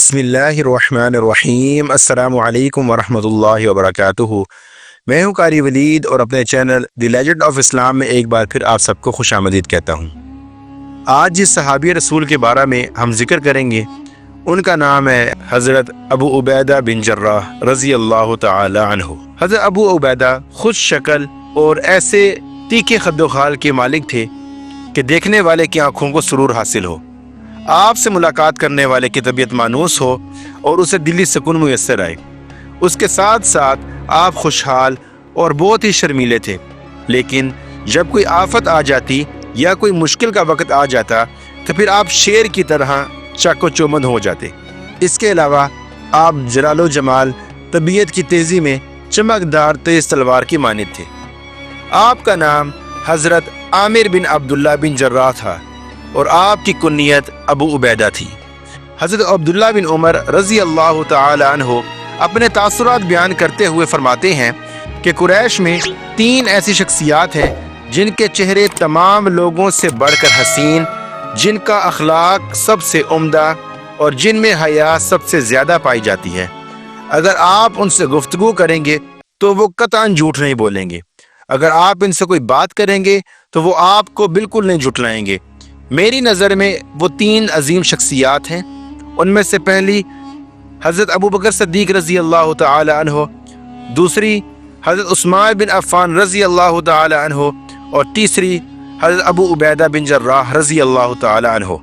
بسم اللہ الرحمن الرحیم۔ السلام علیکم ورحمۃ اللہ وبرکاتہ۔ میں ہوں قاری ولید اور اپنے چینل دی لیجنڈ آف اسلام میں ایک بار پھر آپ سب کو خوش آمدید کہتا ہوں۔ آج جس صحابی رسول کے بارے میں ہم ذکر کریں گے ان کا نام ہے حضرت ابو عبیدہ بن جراح رضی اللہ تعالی عنہ۔ حضرت ابو عبیدہ خوش شکل اور ایسے تیکھے خد و خال کے مالک تھے کہ دیکھنے والے کی آنکھوں کو سرور حاصل ہو، آپ سے ملاقات کرنے والے کی طبیعت مانوس ہو اور اسے دلی سکون میسر آئے۔ اس کے ساتھ ساتھ آپ خوشحال اور بہت ہی شرمیلے تھے، لیکن جب کوئی آفت آ جاتی یا کوئی مشکل کا وقت آ جاتا تو پھر آپ شیر کی طرح چاق و چوبند ہو جاتے۔ اس کے علاوہ آپ جلال و جمال، طبیعت کی تیزی میں چمکدار تیز تلوار کی مانند تھے۔ آپ کا نام حضرت عامر بن عبداللہ بن جراح تھا اور آپ کی کنیت ابو عبیدہ تھی۔ حضرت عبداللہ بن عمر رضی اللہ تعالی عنہ اپنے تاثرات بیان کرتے ہوئے فرماتے ہیں کہ قریش میں 3 ایسی شخصیات ہیں جن کے چہرے تمام لوگوں سے بڑھ کر حسین، جن کا اخلاق سب سے عمدہ اور جن میں حیا سب سے زیادہ پائی جاتی ہے۔ اگر آپ ان سے گفتگو کریں گے تو وہ قطعاً جھوٹ نہیں بولیں گے، اگر آپ ان سے کوئی بات کریں گے تو وہ آپ کو بالکل نہیں جھٹلائیں گے۔ میری نظر میں وہ 3 عظیم شخصیات ہیں۔ ان میں سے پہلی حضرت ابو بکر صدیق رضی اللہ تعالی عنہ، دوسری حضرت عثمان بن عفان رضی اللہ تعالی عنہ، اور تیسری حضرت ابو عبیدہ بن جراح رضی اللہ تعالی عنہ۔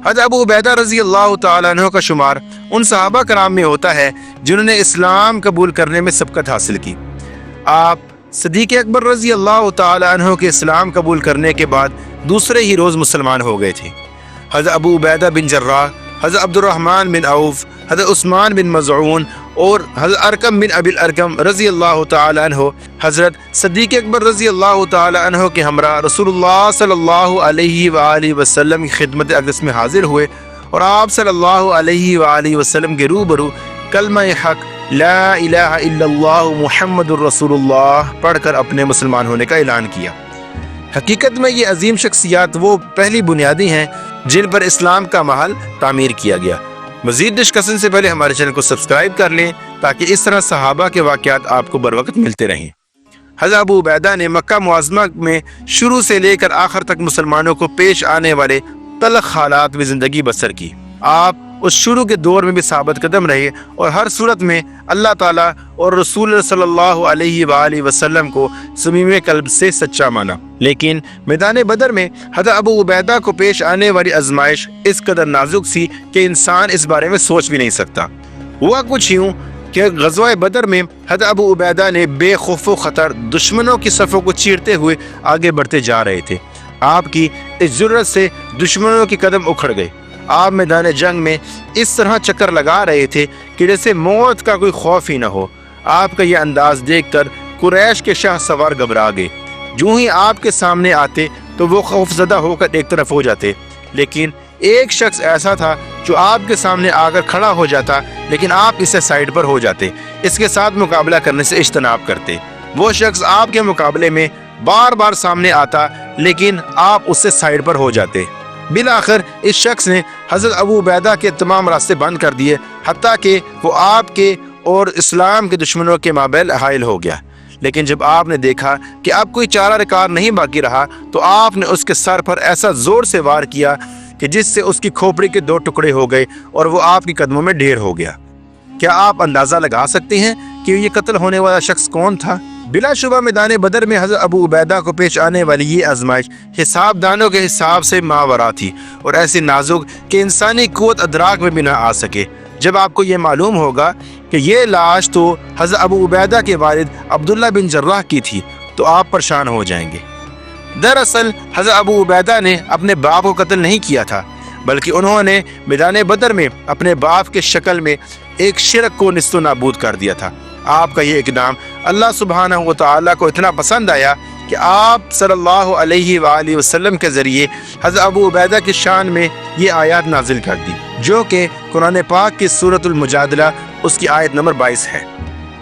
حضرت ابو عبیدہ رضی اللہ تعالی عنہ کا شمار ان صحابہ کرام میں ہوتا ہے جنہوں نے اسلام قبول کرنے میں سبقت حاصل کی۔ آپ صدیق اکبر رضی اللہ تعالی عنہ کے اسلام قبول کرنے کے بعد دوسرے ہی روز مسلمان ہو گئے تھے۔ حضرت ابو عبیدہ بن جراح، حضرت عبد الرحمن بن عوف، حضرت عثمان بن مظعون اور حضرت ارقم بن ابی الارقم رضی اللہ تعالی عنہ حضرت صدیق اکبر رضی اللہ تعالی عنہ کے ہمراہ رسول اللہ صلی اللہ علیہ وآلہ وسلم کی خدمت اقدس میں حاضر ہوئے اور آپ صلی اللہ علیہ وآلہ وسلم کے روبرو کلمہ حق لا الہ الا اللہ محمد الرسول اللہ پڑھ کر اپنے مسلمان ہونے کا اعلان کیا۔ حقیقت میں یہ عظیم شخصیات وہ پہلی بنیادی ہیں جن پر اسلام کا محل تعمیر کیا گیا۔ مزید ڈسکشن سے پہلے ہمارے چینل کو سبسکرائب کر لیں تاکہ اس طرح صحابہ کے واقعات آپ کو بروقت ملتے رہیں۔ حضرت ابو عبیدہ نے مکہ معظمہ میں شروع سے لے کر آخر تک مسلمانوں کو پیش آنے والے تلخ حالات میں زندگی بسر کی۔ آپ اس شروع کے دور میں بھی ثابت قدم رہے اور ہر صورت میں اللہ تعالیٰ اور رسول صلی اللہ علیہ وآلہ وسلم کو صمیم قلب سے سچا مانا۔ لیکن میدان بدر میں حضرت ابو عبیدہ کو پیش آنے والی آزمائش اس قدر نازک سی کہ انسان اس بارے میں سوچ بھی نہیں سکتا۔ ہوا کچھ یوں کہ غزوہ بدر میں حضرت ابو عبیدہ نے بے خوف و خطر دشمنوں کی صفوں کو چیرتے ہوئے آگے بڑھتے جا رہے تھے۔ آپ کی اس جرأت سے دشمنوں کے قدم اکھڑ گئے۔ آپ میدان جنگ میں اس طرح چکر لگا رہے تھے کہ جیسے موت کا کوئی خوف ہی نہ ہو۔ آپ کا یہ انداز دیکھ کر قریش کے شاہ سوار گھبرا گئے۔ جو ہی آپ کے سامنے آتے تو وہ خوف زدہ ہو کر ایک طرف ہو جاتے، لیکن ایک شخص ایسا تھا جو آپ کے سامنے آ کر کھڑا ہو جاتا لیکن آپ اسے سائڈ پر ہو جاتے، اس کے ساتھ مقابلہ کرنے سے اجتناب کرتے۔ وہ شخص آپ کے مقابلے میں بار بار سامنے آتا لیکن آپ اس سے سائڈ پر ہو جاتے۔ بالآخر اس شخص نے حضرت ابو عبیدہ کے تمام راستے بند کر دیے، حتیٰ کہ وہ آپ کے اور اسلام کے دشمنوں کے مابین حائل ہو گیا۔ لیکن جب آپ نے دیکھا کہ اب کوئی چارہ کار نہیں باقی رہا تو آپ نے اس کے سر پر ایسا زور سے وار کیا کہ جس سے اس کی کھوپڑی کے 2 ٹکڑے ہو گئے اور وہ آپ کے قدموں میں ڈھیر ہو گیا۔ کیا آپ اندازہ لگا سکتے ہیں کہ یہ قتل ہونے والا شخص کون تھا؟ بلا شبہ میدان بدر میں حضرت ابو عبیدہ کو پیش آنے والی یہ آزمائش حساب دانوں کے حساب سے ماورا تھی اور ایسی نازک کہ انسانی قوت ادراک میں بھی نہ آ سکے۔ جب آپ کو یہ معلوم ہوگا کہ یہ لاش تو حضرت ابو عبیدہ کے والد عبداللہ بن جراح کی تھی تو آپ پریشان ہو جائیں گے۔ دراصل حضرت ابو عبیدہ نے اپنے باپ کو قتل نہیں کیا تھا، بلکہ انہوں نے میدان بدر میں اپنے باپ کے شکل میں ایک شرک کو نیست و نابود کر دیا تھا۔ آپ کا یہ اقدام اللہ سبحانہ و تعالیٰ کو اتنا پسند آیا کہ آپ صلی اللہ علیہ وآلہ وسلم کے ذریعے حضرت ابو عبیدہ کی شان میں یہ آیات نازل کر دی، جو کہ قرآن پاک کی سورۃ المجادلہ اس کی آیت نمبر 22 ہے۔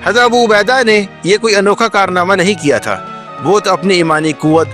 حضرت ابو عبیدہ نے یہ کوئی انوکھا کارنامہ نہیں کیا تھا، وہ تو اپنی ایمانی قوت،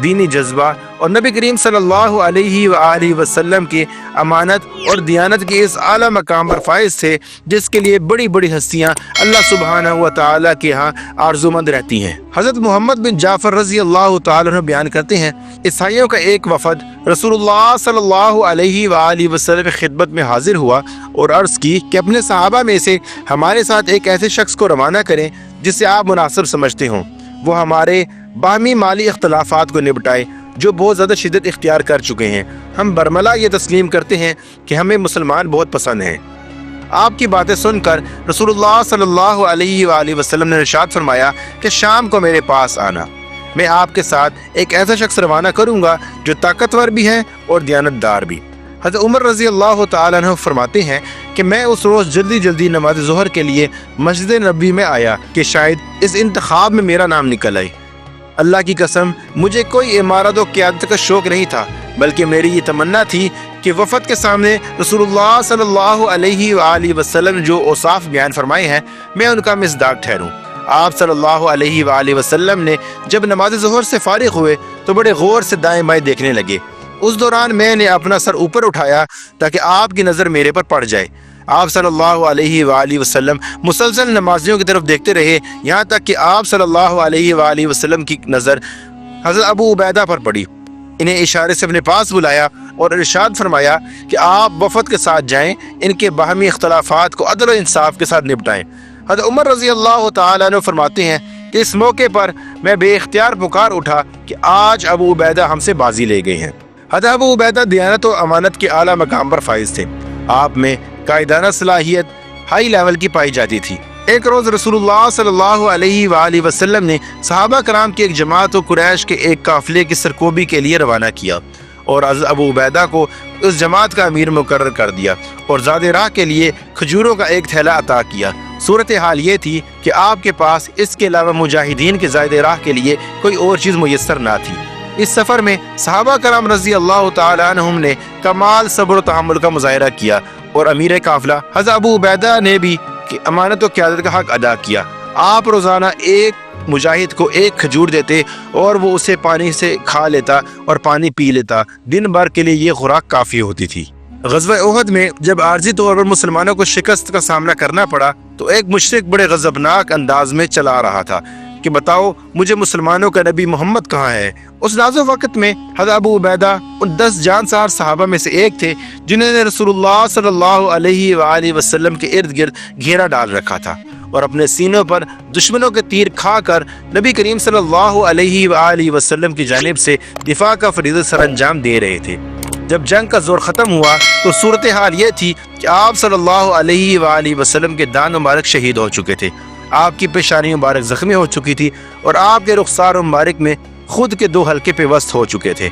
دینی جذبہ اور نبی کریم صلی اللہ علیہ وآلہ وسلم کی امانت اور دیانت کے اس اعلیٰ مقام پر فائز تھے جس کے لیے بڑی بڑی ہستیاں اللہ سبحانہ و تعالیٰ کے ہاں آرزومند رہتی ہیں۔ حضرت محمد بن جعفر رضی اللہ تعالیٰ عنہ بیان کرتے ہیں، عیسائیوں کا ایک وفد رسول اللہ صلی اللہ علیہ وآلہ وسلم کی خدمت میں حاضر ہوا اور عرض کی کہ اپنے صحابہ میں سے ہمارے ساتھ ایک ایسے شخص کو روانہ کریں جسے آپ مناسب سمجھتے ہوں، وہ ہمارے باہمی مالی اختلافات کو نپٹائے جو بہت زیادہ شدت اختیار کر چکے ہیں۔ ہم برملا یہ تسلیم کرتے ہیں کہ ہمیں مسلمان بہت پسند ہیں۔ آپ کی باتیں سن کر رسول اللہ صلی اللہ علیہ وآلہ وسلم نے ارشاد فرمایا کہ شام کو میرے پاس آنا، میں آپ کے ساتھ ایک ایسا شخص روانہ کروں گا جو طاقتور بھی ہے اور دیانتدار بھی۔ حضرت عمر رضی اللہ تعالیٰ عنہ فرماتے ہیں کہ میں اس روز جلدی نماز ظہر کے لیے مسجد نبوی میں آیا کہ شاید اس انتخاب میں میرا نام نکل آئے۔ اللہ کی قسم مجھے کوئی امارت و قیادت کا شوق نہیں تھا، بلکہ میری یہ تمنا تھی کہ وفد کے سامنے رسول اللہ صلی اللہ علیہ وآلہ وسلم جو اوصاف بیان فرمائے ہیں میں ان کا مصداق ٹھہروں۔ آپ صلی اللہ علیہ وآلہ وسلم نے جب نماز ظہر سے فارغ ہوئے تو بڑے غور سے دائیں بائیں دیکھنے لگے۔ اس دوران میں نے اپنا سر اوپر اٹھایا تاکہ آپ کی نظر میرے پر پڑ جائے۔ آپ صلی اللہ علیہ وآلہ وسلم مسلسل نمازیوں کی طرف دیکھتے رہے یہاں تک کہ آپ صلی اللہ علیہ وآلہ وسلم کی نظر حضرت ابو عبیدہ پر پڑی۔ انہیں اشارے سے اپنے پاس بلایا اور ارشاد فرمایا کہ آپ وفد کے ساتھ جائیں، ان کے باہمی اختلافات کو عدل و انصاف کے ساتھ نپٹائیں۔ حضرت عمر رضی اللہ تعالیٰ عنہ فرماتے ہیں کہ اس موقع پر میں بے اختیار پکار اٹھا کہ آج ابو عبیدہ ہم سے بازی لے گئے ہیں۔ حضرت ابو عبیدہ دیانت و امانت کے اعلیٰ مقام پر فائز تھے۔ آپ میں قائدانہ صلاحیت ہائی لیول کی پائی جاتی تھی۔ ایک روز رسول اللہ صلی اللہ علیہ وآلہ وسلم نے صحابہ کرام کی ایک جماعت و قریش کے ایک قافلے کی سرکوبی کے لیے روانہ کیا اور حضرت ابو عبیدہ کو اس جماعت کا امیر مقرر کر دیا اور زاد راہ کے لیے کھجوروں کا ایک تھیلا عطا کیا۔ صورتحال یہ تھی کہ آپ کے پاس اس کے علاوہ مجاہدین کے زائد راہ کے لیے کوئی اور چیز میسر نہ تھی۔ اس سفر میں صحابہ کرام رضی اللہ تعالیٰ عنہم نے کمال صبر و تحمل کا مظاہرہ کیا اور امیر قافلہ حضرت ابو عبیدہ نے بھی امانت و قیادت کا حق ادا کیا۔ آپ روزانہ ایک مجاہد کو ایک کھجور دیتے اور وہ اسے پانی سے کھا لیتا اور پانی پی لیتا۔ دن بھر کے لیے یہ خوراک کافی ہوتی تھی۔ غزوہ احد میں جب عارضی طور پر مسلمانوں کو شکست کا سامنا کرنا پڑا تو ایک مشرک بڑے غضبناک انداز میں چلا رہا تھا کہ بتاؤ مجھے مسلمانوں کا نبی محمد کہاں ہے۔ اس نازک وقت میں حضرت ابو عبیدہ ان 10 جانسار صحابہ میں سے ایک تھے جنہوں نے رسول اللہ صلی اللہ علیہ وآلہ وسلم کے ارد گرد گھیرا ڈال رکھا تھا اور اپنے سینوں پر دشمنوں کے تیر کھا کر نبی کریم صلی اللہ علیہ وآلہ وسلم کی جانب سے دفاع کا فریضہ سر انجام دے رہے تھے۔ جب جنگ کا زور ختم ہوا تو صورتحال یہ تھی کہ آپ صلی اللہ علیہ وآلہ وسلم کے دان مبارک شہید ہو چکے تھے، آپ کی پیشانی مبارک زخمی ہو چکی تھی اور آپ کے رخسار مبارک میں خود کے 2 حلقے پیوست ہو چکے تھے۔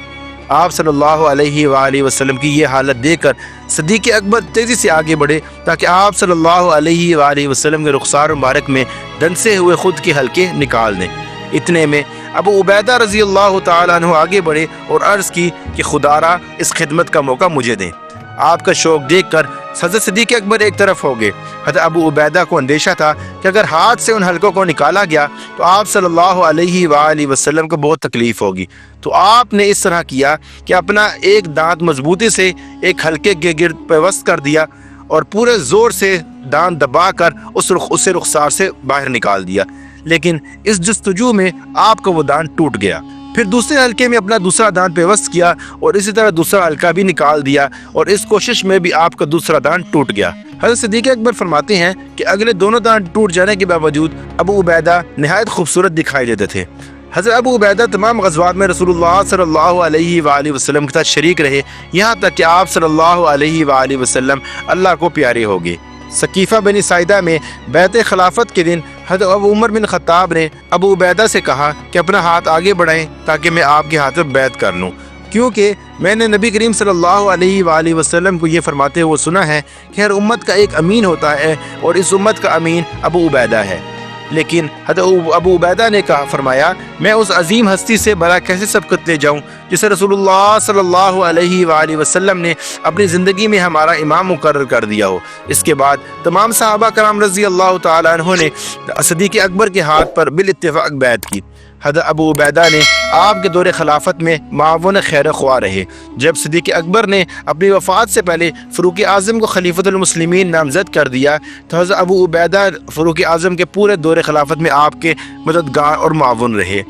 آپ صلی اللہ علیہ وآلہ وسلم کی یہ حالت دیکھ کر صدیق اکبر تیزی سے آگے بڑھے تاکہ آپ صلی اللہ علیہ وآلہ وسلم کے رخسار مبارک میں دنسے ہوئے خود کے حلقے نکال دیں۔ اتنے میں ابو عبیدہ رضی اللہ تعالیٰ عنہ آگے بڑھے اور عرض کی کہ خدا را اس خدمت کا موقع مجھے دیں۔ آپ کا شوق دیکھ کر حضرت صدیق اکبر ایک طرف ہو گئے۔ حضرت ابو عبیدہ کو اندیشہ تھا کہ اگر ہاتھ سے ان حلقوں کو نکالا گیا تو آپ صلی اللہ علیہ وآلہ وسلم کو بہت تکلیف ہوگی، تو آپ نے اس طرح کیا کہ اپنا ایک دانت مضبوطی سے ایک حلقے کے گرد پیوست کر دیا اور پورے زور سے دانت دبا کر اسے رخسار سے باہر نکال دیا، لیکن اس جستجو میں آپ کا وہ دانت ٹوٹ گیا۔ پھر دوسرے حلقے میں اپنا دوسرا دانت پیوست کیا اور اسی طرح دوسرا حلقہ بھی نکال دیا اور اس کوشش میں بھی آپ کا دوسرا دانت ٹوٹ گیا۔ حضرت صدیق اکبر فرماتے ہیں کہ اگلے دونوں دانت ٹوٹ جانے کے باوجود ابو عبیدہ نہایت خوبصورت دکھائی دیتے تھے۔ حضرت ابو عبیدہ تمام غزوات میں رسول اللہ صلی اللہ علیہ وآلہ وسلم کے ساتھ شریک رہے، یہاں تک کہ آپ صلی اللہ علیہ وآلہ وسلم اللہ کو پیارے ہو گئے۔ ثقیفہ بنی ساعدہ میں بیعت خلافت کے دن حضرت ابو عمر بن خطاب نے ابو عبیدہ سے کہا کہ اپنا ہاتھ آگے بڑھائیں تاکہ میں آپ کے ہاتھ میں بیعت کر لوں، کیونکہ میں نے نبی کریم صلی اللہ علیہ وآلہ وسلم کو یہ فرماتے ہوئے سنا ہے کہ ہر امت کا ایک امین ہوتا ہے اور اس امت کا امین ابو عبیدہ ہے۔ لیکن حضرت ابو عبیدہ نے فرمایا میں اس عظیم ہستی سے بھلا کیسے سبقت لے جاؤں جسے رسول اللہ صلی اللہ علیہ وآلہ وسلم نے اپنی زندگی میں ہمارا امام مقرر کر دیا ہو۔ اس کے بعد تمام صحابہ کرام رضی اللہ تعالیٰ عنہ نے صدیق اکبر کے ہاتھ پر بالاتفاق بیعت کی۔ حضرت ابو عبیدہ نے آپ کے دور خلافت میں معاون خیر خواہ رہے۔ جب صدیق اکبر نے اپنی وفات سے پہلے فاروق اعظم کو خلیفۃ المسلمین نامزد کر دیا تو حضرت ابو عبیدہ فاروق اعظم کے پورے دور خلافت میں آپ کے مددگار اور معاون رہے۔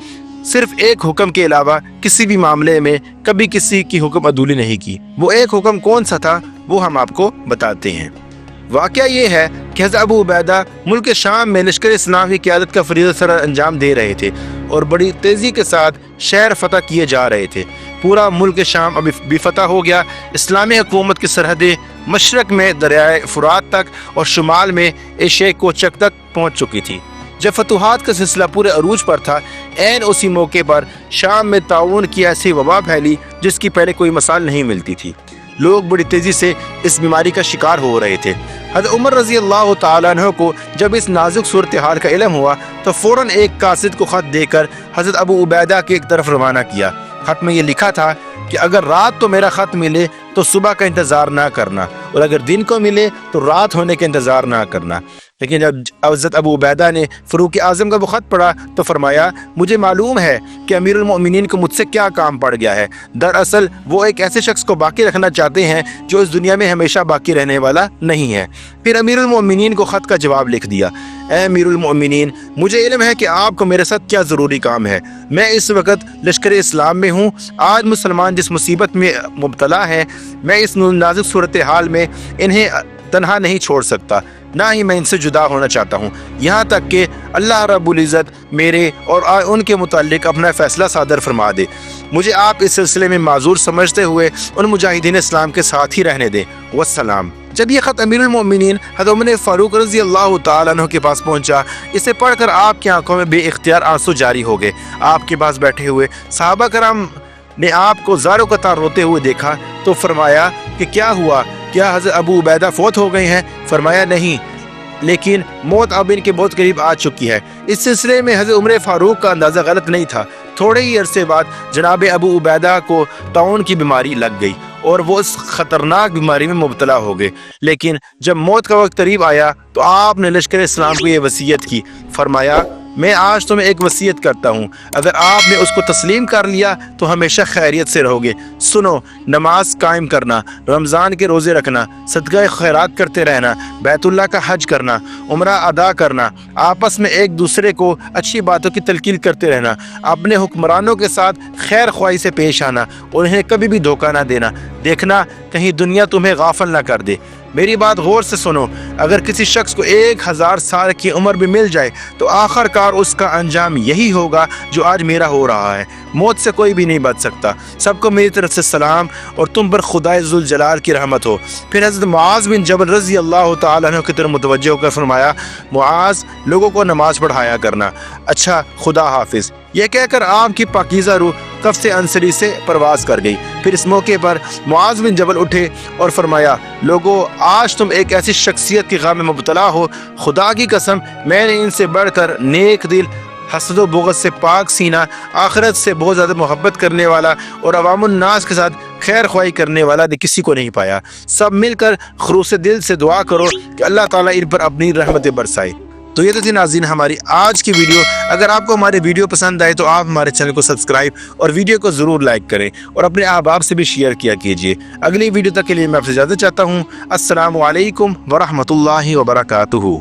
صرف ایک حکم کے علاوہ کسی بھی معاملے میں کبھی کسی کی حکم عدولی نہیں کی۔ وہ ایک حکم کون سا تھا وہ ہم آپ کو بتاتے ہیں۔ واقعہ یہ ہے کہ حضرت ابو عبیدہ ملک شام میں لشکر اسلام کی قیادت کا فریضہ سر انجام دے رہے تھے اور بڑی تیزی کے ساتھ شہر فتح کیے جا رہے تھے۔ پورا ملک شام ابھی بھی فتح ہو گیا۔ اسلامی حکومت کی سرحدیں مشرق میں دریائے فرات تک اور شمال میں ایشیا کوچک تک پہنچ چکی تھی۔ جب فتوحات کا سلسلہ پورے عروج پر تھا، عین اسی موقع پر شام میں طاعون کی ایسی وبا پھیلی جس کی پہلے کوئی مثال نہیں ملتی تھی۔ لوگ بڑی تیزی سے اس بیماری کا شکار ہو رہے تھے۔ حضرت عمر رضی اللہ تعالیٰ عنہ کو جب اس نازک صورتحال کا علم ہوا تو فوراً ایک قاصد کو خط دے کر حضرت ابو عبیدہ کی ایک طرف روانہ کیا۔ خط میں یہ لکھا تھا کہ اگر رات تو میرا خط ملے تو صبح کا انتظار نہ کرنا، اور اگر دن کو ملے تو رات ہونے کا انتظار نہ کرنا۔ لیکن جب حضرت ابو عبیدہ نے فاروق اعظم کا وہ خط پڑھا تو فرمایا، مجھے معلوم ہے کہ امیر المؤمنین کو مجھ سے کیا کام پڑ گیا ہے۔ دراصل وہ ایک ایسے شخص کو باقی رکھنا چاہتے ہیں جو اس دنیا میں ہمیشہ باقی رہنے والا نہیں ہے۔ پھر امیر المؤمنین کو خط کا جواب لکھ دیا، اے امیر المؤمنین، مجھے علم ہے کہ آپ کو میرے ساتھ کیا ضروری کام ہے۔ میں اس وقت لشکر اسلام میں ہوں۔ آج مسلمان جس مصیبت میں مبتلا ہے، میں اس نازک صورتحال میں انہیں تنہا نہیں چھوڑ سکتا، نہ ہی میں ان سے جدا ہونا چاہتا ہوں، یہاں تک کہ اللہ رب العزت میرے اور ان کے متعلق اپنا فیصلہ صادر فرما دے۔ مجھے آپ اس سلسلے میں معذور سمجھتے ہوئے ان مجاہدین اسلام کے ساتھ ہی رہنے دیں، والسلام۔ جب یہ خط امیر المؤمنین حضرت عمر فاروق رضی اللہ تعالیٰ عنہ کے پاس پہنچا، اسے پڑھ کر آپ کی آنکھوں میں بے اختیار آنسو جاری ہو گئے۔ آپ کے پاس بیٹھے ہوئے صحابہ کرام نے آپ کو زار و قطار روتے ہوئے دیکھا تو فرمایا کہ کیا ہوا؟ کیا حضرت ابو عبیدہ فوت ہو گئے ہیں؟ فرمایا نہیں، لیکن موت اب ان کے بہت قریب آ چکی ہے۔ اس سلسلے میں حضرت عمر فاروق کا اندازہ غلط نہیں تھا۔ تھوڑے ہی عرصے بعد جناب ابو عبیدہ کو طاعون کی بیماری لگ گئی اور وہ اس خطرناک بیماری میں مبتلا ہو گئے۔ لیکن جب موت کا وقت قریب آیا تو آپ نے لشکر اسلام کو یہ وصیت کی، فرمایا، میں آج تمہیں ایک وصیت کرتا ہوں، اگر آپ نے اس کو تسلیم کر لیا تو ہمیشہ خیریت سے رہو گے۔ سنو، نماز قائم کرنا، رمضان کے روزے رکھنا، صدقہ خیرات کرتے رہنا، بیت اللہ کا حج کرنا، عمرہ ادا کرنا، آپس میں ایک دوسرے کو اچھی باتوں کی تلقین کرتے رہنا، اپنے حکمرانوں کے ساتھ خیر خواہی سے پیش آنا اور انہیں کبھی بھی دھوکہ نہ دینا، دیکھنا کہیں دنیا تمہیں غافل نہ کر دے۔ میری بات غور سے سنو، اگر کسی شخص کو 1000 سال کی عمر بھی مل جائے تو آخر کار اس کا انجام یہی ہوگا جو آج میرا ہو رہا ہے۔ موت سے کوئی بھی نہیں بچ سکتا۔ سب کو میری طرف سے سلام اور تم پر خدائے ذوالجلال کی رحمت ہو۔ پھر حضرت معاذ بن جبل رضی اللہ تعالیٰ عنہ کی طرف متوجہ ہو کر فرمایا، معاذ، لوگوں کو نماز پڑھایا کرنا۔ اچھا، خدا حافظ۔ یہ کہہ کر آپ کی پاکیزہ روح کف انصری سے پرواز کر گئی۔ پھر اس موقع پر معاذ بن جبل اٹھے اور فرمایا، لوگو، آج تم ایک ایسی شخصیت کی غم میں مبتلا ہو، خدا کی قسم میں نے ان سے بڑھ کر نیک دل، حسد و بغض سے پاک سینہ، آخرت سے بہت زیادہ محبت کرنے والا اور عوام الناس کے ساتھ خیر خواہی کرنے والا کسی کو نہیں پایا۔ سب مل کر خلوص دل سے دعا کرو کہ اللہ تعالیٰ ان پر اپنی رحمتیں برسائے۔ تو یہ تو تھی ناظرین ہماری آج کی ویڈیو۔ اگر آپ کو ہماری ویڈیو پسند آئے تو آپ ہمارے چینل کو سبسکرائب اور ویڈیو کو ضرور لائک کریں اور اپنے احباب سے بھی شیئر کیا کیجیے۔ اگلی ویڈیو تک کے لیے میں آپ سے اجازت چاہتا ہوں۔ السلام علیکم ورحمۃ اللہ وبرکاتہ۔